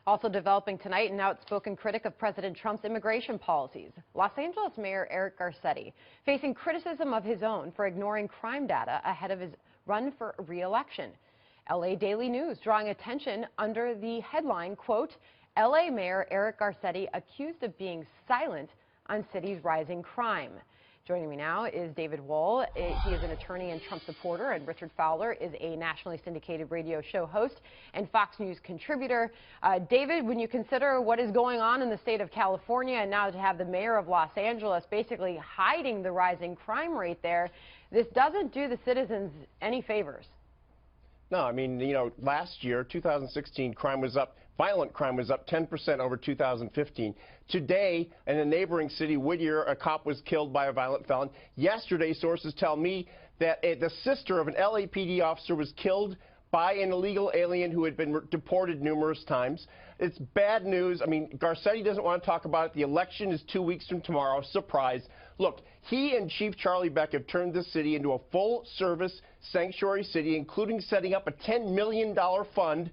Also developing tonight, an outspoken critic of President Trump's immigration policies. Los Angeles Mayor Eric Garcetti facing criticism of his own for ignoring crime data ahead of his run for re-election. LA Daily News drawing attention under the headline, quote, LA Mayor Eric Garcetti accused of being silent on city's rising crime. Joining me now is David Wohl. He is an attorney and Trump supporter, and Richard Fowler is a nationally syndicated radio show host and Fox News contributor. David, when you consider what is going on in the state of California and now to have the mayor of Los Angeles basically hiding the rising crime rate there, this doesn't do the citizens any favors. No, I mean, last year, 2016, crime was up. Violent crime was up 10% over 2015. Today, in a neighboring city, Whittier, a cop was killed by a violent felon. Yesterday, sources tell me that the sister of an LAPD officer was killed by an illegal alien who had been deported numerous times. It's bad news. I mean, Garcetti doesn't want to talk about it. The election is 2 weeks from tomorrow. Surprise. Look, he and Chief Charlie Beck have turned this city into a full-service sanctuary city, including setting up a $10 million fund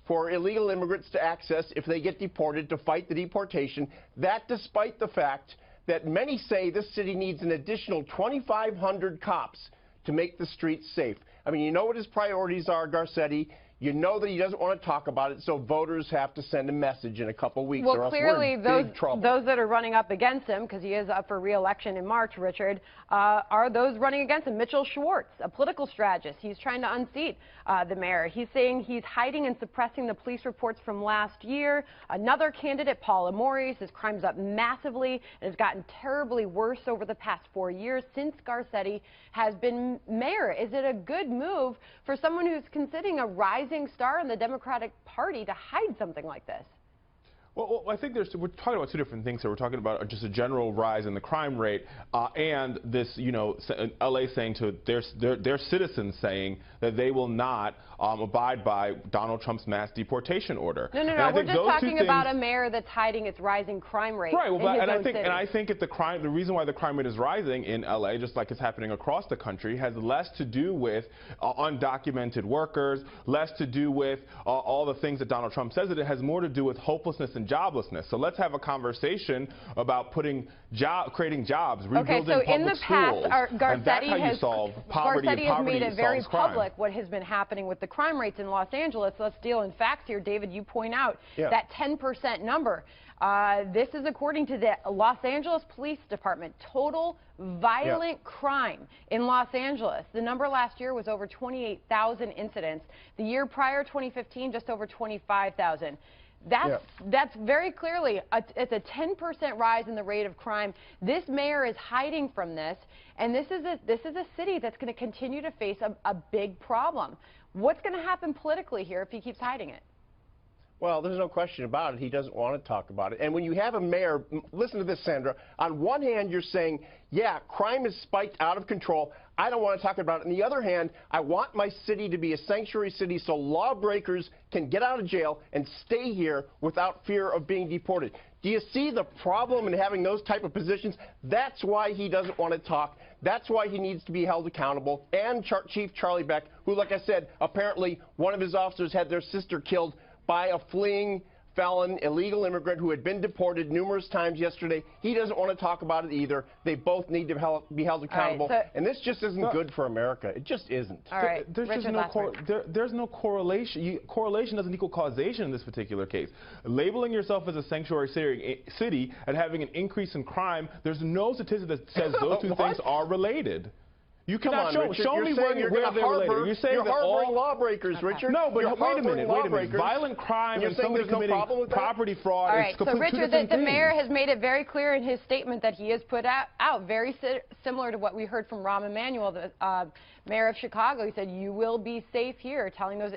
for illegal immigrants to access if they get deported, to fight the deportation. That despite the fact that many say this city needs an additional 2,500 cops to make the streets safe. I mean, you know what his priorities are, Garcetti. You know that he doesn't want to talk about it, so voters have to send a message in a couple weeks. Well, clearly those that are running up against him, because he is up for re-election in March, Richard, are those running against him. Mitchell Schwartz, a political strategist, he's trying to unseat the mayor. He's saying he's hiding and suppressing the police reports from last year. Another candidate, Paul Amore, says crime's up massively and has gotten terribly worse over the past 4 years since Garcetti has been mayor. Is it a good move for someone who's considering a rising star in the Democratic Party to hide something like this? Well, I think we're talking about two different things here. We're talking about just a general rise in the crime rate and this, LA saying to their citizens saying that they will not abide by Donald Trump's mass deportation order. No, we're just talking about a mayor that's hiding its rising crime rate. Right, well, and I think that the reason why the crime rate is rising in LA, just like it's happening across the country, has less to do with undocumented workers, less to do with all the things that Donald Trump says. That it has more to do with hopelessness and joblessness. So let's have a conversation about creating jobs, rebuilding public schools. Okay, so in the past, Garcetti has made it very public what has been happening with the crime rates in Los Angeles. Let's deal in facts here. David, you point out that 10% number. This is according to the Los Angeles Police Department. Total violent crime in Los Angeles. The number last year was over 28,000 incidents. The year prior, 2015, just over 25,000. That's very clearly it's a 10% rise in the rate of crime. This mayor is hiding from this, and this is a city that's going to continue to face a big problem. What's going to happen politically here if he keeps hiding it? Well, there's no question about it. He doesn't want to talk about it. And when you have a mayor, listen to this, Sandra. On one hand, you're saying, yeah, crime is spiked out of control. I don't want to talk about it. On the other hand, I want my city to be a sanctuary city so lawbreakers can get out of jail and stay here without fear of being deported. Do you see the problem in having those type of positions? That's why he doesn't want to talk. That's why he needs to be held accountable. And Chief Charlie Beck, who, like I said, apparently one of his officers had their sister killed by a fleeing felon, illegal immigrant who had been deported numerous times yesterday. He doesn't want to talk about it either. They both need to be held accountable. Right, and this just isn't good for America. It just isn't. All right. There's no correlation. Correlation doesn't equal causation in this particular case. Labeling yourself as a sanctuary city and having an increase in crime, there's no statistic that says those two things are related. You cannot show me where they're related. You're saying that harboring lawbreakers, Richard. No, but wait a minute. Violent crime and somebody committing property fraud. All right, so Richard, the mayor has made it very clear in his statement that he has put out very similar to what we heard from Rahm Emanuel, the mayor of Chicago. He said, "You will be safe here," telling those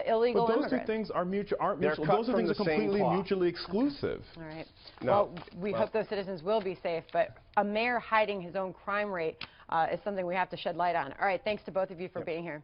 illegal immigrants. But those two things aren't mutual. Those two things are completely mutually exclusive. All right. Well, we hope those citizens will be safe, but a mayor hiding his own crime rate is something we have to shed light on. All right, thanks to both of you for being here.